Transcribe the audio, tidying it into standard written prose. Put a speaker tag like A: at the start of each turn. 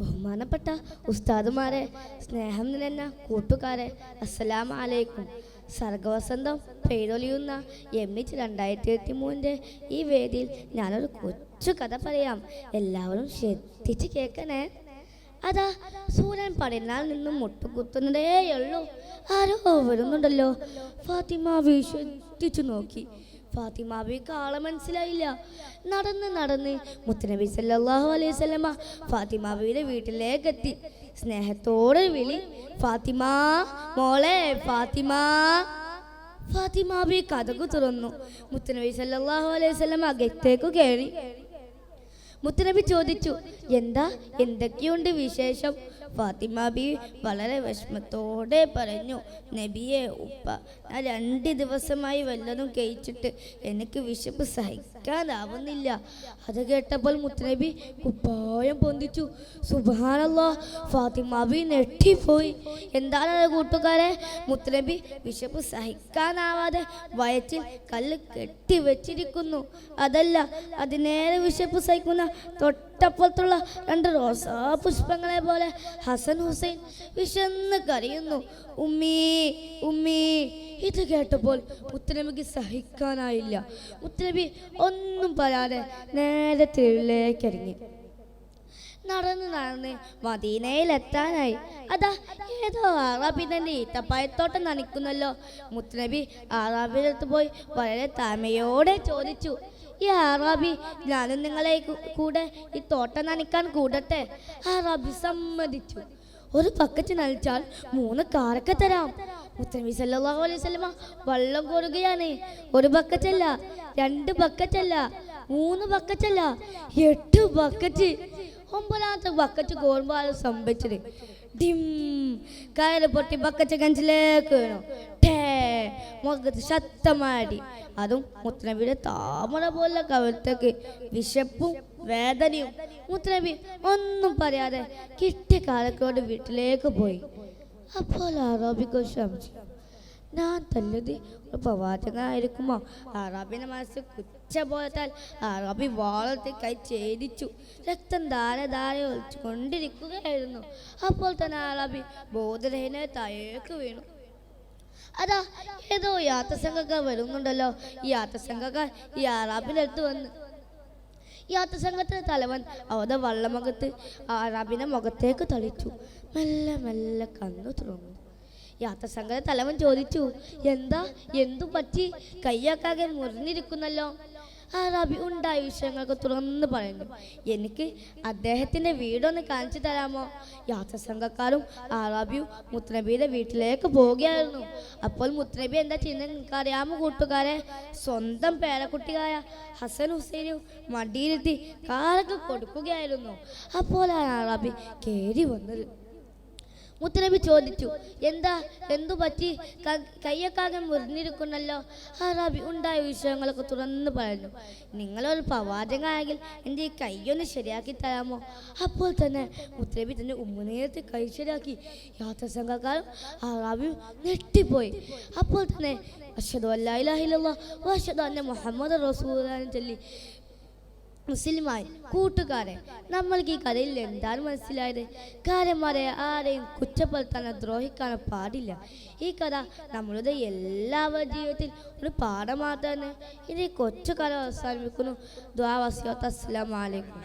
A: ബഹുമാനപ്പെട്ട ഉസ്താദുമാരെ, സ്നേഹം നിറഞ്ഞ കൂട്ടുകാരെ, അസ്സലാമു അലൈക്കും. സർഗവസന്തം പെയ്തൊലിയുന്ന എംഇച്ച് 2023 ഈ വേദിയിൽ ഞാനൊരു കൊച്ചു കഥ പറയാം. എല്ലാവരും ശ്രദ്ധിച്ച് കേൾക്കണേ. അതാ സൂര്യൻ പടിഞ്ഞാൽ നിന്നും മുട്ടുകുത്തുന്നതേയുള്ളൂ. ആരോ വരുന്നുണ്ടല്ലോ. ഫാത്തിമ ശ്രദ്ധിച്ചു നോക്കി. ഫാത്തിമാബിക്ക് ആളെ മനസ്സിലായില്ല. നടന്ന് മുത്തുനബി സല്ലല്ലാഹു അലൈഹി വസല്ലമ ഫാത്തിമാബിയുടെ വീട്ടിലേക്ക് എത്തി. സ്നേഹത്തോടെ വിളി, ഫാത്തിമ മോളെ, ഫാത്തിമ. ഫാത്തിമാബി കതകു തുറന്നു. മുത്തുനബി സല്ലല്ലാഹു അലൈഹി വസല്ലമ അകത്തേക്ക് കയറി. മുത്തുനബി ചോദിച്ചു, എന്തൊക്കെയുണ്ട് വിശേഷം? ഫാത്തിമ ബി വളരെ വിഷമത്തോടെ പറഞ്ഞു, നബിയെ ഉപ്പ, ഞാൻ 2 ദിവസമായി വല്ലതും കഴിച്ചിട്ട് എനിക്ക് വിശപ്പ് സഹിക്കാനാവുന്നില്ല. അത് കേട്ടപ്പോൾ മുത്തുനബി കുപ്പായം പൊന്തിച്ചു. സുബ്ഹാനല്ലാഹ്, ഫാത്തിമ ബി നെട്ടിപ്പോയി. എന്താണ് കൂട്ടുകാരെ? മുത്തുനബി വിശപ്പ് സഹിക്കാനാവാതെ വയറ്റിൽ കല്ല് കെട്ടി വെച്ചിരിക്കുന്നു. അതല്ല, അതിനേറെ വിശപ്പ് സഹിക്കുന്ന തൊട്ടപ്പുറത്തുള്ള 2 റോസാ പുഷ്പങ്ങളെ പോലെ ഹസൻ ഹുസൈൻ വിശന്ന് കരയുന്നു. ഉമ്മീ ഉമ്മീ. ഇത് കേട്ടപ്പോൾ മുത്തുനബിക്ക് സഹിക്കാനായില്ല. മുത്തുനബി ഒന്നും പറയാതെ നേരെ തെരുവിലേക്ക് ഇറങ്ങി. നടന്ന് മദീനയിലെത്താനായി. അതാ ഏതോ അറാബി തന്റെ ഈത്തപ്പായത്തോട്ടം നനയ്ക്കുന്നല്ലോ. മുത്തുനബി അറാബിയുടെ അടുത്ത് പോയി വളരെ താഴ്മയോടെ ചോദിച്ചു, ഈ അറാബി, ഞാനും നിങ്ങളെ കൂടെ ഈ തോട്ടം നനയ്ക്കാൻ കൂടട്ടെ? അറാബി സമ്മതിച്ചു. ഒരു ബക്കറ്റ് നനച്ചാൽ 3 കാരക്ക തരാം. മുത്തുനബി സല്ലല്ലാഹു അലൈഹി വസല്ലമ വെള്ളം കോരുകയാണ്. 1 ബക്കറ്റല്ല, 2 ബക്കറ്റല്ല, 3 ബക്കറ്റല്ല, 8 ബക്കറ്റ്. 9ാമത്തെ ബക്കറ്റ് കോരുമ്പോൾ സംഭവിച്ചത് ഡിം, കയറ് പൊട്ടി ബക്കറ്റ് കഞ്ചിലേക്ക് വീണു. മുഖത്ത് ശക്തമാടി. അതും മുത്തുനബിയുടെ താമര പോലെ കവിളത്തേക്ക്. വിശപ്പും വേദനയും. മുത്തുനബി ഒന്നും പറയാതെ കിട്ടിയ കാലത്തോട് വീട്ടിലേക്ക് പോയി. അപ്പോൾ അറാബിക്ക് സംശയം, ഞാൻ തല്ലത് ഒരു പ്രവാചകനായിരിക്കുമോ? അറാബിന്റെ മനസ്സ് കുച്ച പോലത്താൽ അറാബി വാളത്തെ കൈ ഛേദിച്ചു. രക്തം ധാര ഒളിച്ചു കൊണ്ടിരിക്കുകയായിരുന്നു. അപ്പോൾ തന്നെ അറാബി ബോധരഹിനെ താഴേക്ക് വീണു. അതാ ഏതോ യാത്രസംഘക്കാർ വരുന്നുണ്ടല്ലോ. ഈ യാത്രസംഘക്കാർ ഈ അറാബിൻ്റെ അടുത്ത് വന്ന്. യാത്രസംഘത്തിൻ്റെ തലവൻ അവരുടെ വള്ളമുഖത്ത് അറാബിന്റെ മുഖത്തേക്ക് തളിച്ചു. മെല്ലെ കണ്ണു തുറന്നു. യാത്രസംഘത്തെ തലവൻ ചോദിച്ചു, എന്തു പറ്റി? കയ്യൊക്കെ മുറിഞ്ഞിരിക്കുന്നല്ലോ. അറാബി ഉണ്ടായ വിഷയങ്ങൾക്ക് തുറന്ന് പറയുന്നു. എനിക്ക് അദ്ദേഹത്തിന്റെ വീടൊന്ന് കാണിച്ചു തരാമോ? യാത്രസംഘക്കാരും അറാബിയും മുത്തുനബിയുടെ വീട്ടിലേക്ക് പോവുകയായിരുന്നു. അപ്പോൾ മുത്തുനബി എന്താ ചെയ്യുന്നത് നിങ്ങൾക്കറിയാമോ കൂട്ടുകാരെ? സ്വന്തം പേരക്കുട്ടിയായ ഹസൻ ഹുസൈനും മടിയിലെത്തി കാലൊക്കെ കൊടുക്കുകയായിരുന്നു. അപ്പോൾ ആ അറാബി കയറി വന്നത്. മുത്തുനബി ചോദിച്ചു, എന്തു പറ്റി? കയ്യൊക്കെ മുറിഞ്ഞിരിക്കുന്നല്ലോ. അറാബി ഉണ്ടായ വിഷയങ്ങളൊക്കെ തുറന്ന് പറഞ്ഞു. നിങ്ങളൊരു പ്രവാചകനായെങ്കിൽ എൻ്റെ ഈ കയ്യൊന്ന് ശരിയാക്കി തരാമോ? അപ്പോൾ തന്നെ മുത്തുനബി തന്നെ ഉമ്മനേരത്തെ കൈ ശരിയാക്കി. യാത്രസംഘക്കാരും അറാബിയും ഞെട്ടിപ്പോയി. അപ്പോൾ തന്നെ അശ്ഹദു അല്ലാ ഇലാഹ ഇല്ലല്ലാഹ് വ അശ്ഹദു അന്ന മുഹമ്മദ് റസൂലുള്ളാഹി ചൊല്ലി മുസ്ലിമായി. കൂട്ടുകാരെ, നമ്മൾക്ക് ഈ കഥയിൽ എന്താണ് മനസ്സിലായത്? കാര്യന്മാരെ ആരെയും കുറ്റപ്പെടുത്താനോ ദ്രോഹിക്കാനോ പാടില്ല. ഈ കഥ നമ്മളുടെ എല്ലാവരുടെ ജീവിതത്തിൽ ഒരു പാഠമാത്താണ്. ഇനി കൊച്ചു കഥ അവസാനിപ്പിക്കുന്നു. ദുആ വസിയത്ത്. അസ്സലാമു അലൈക്കും.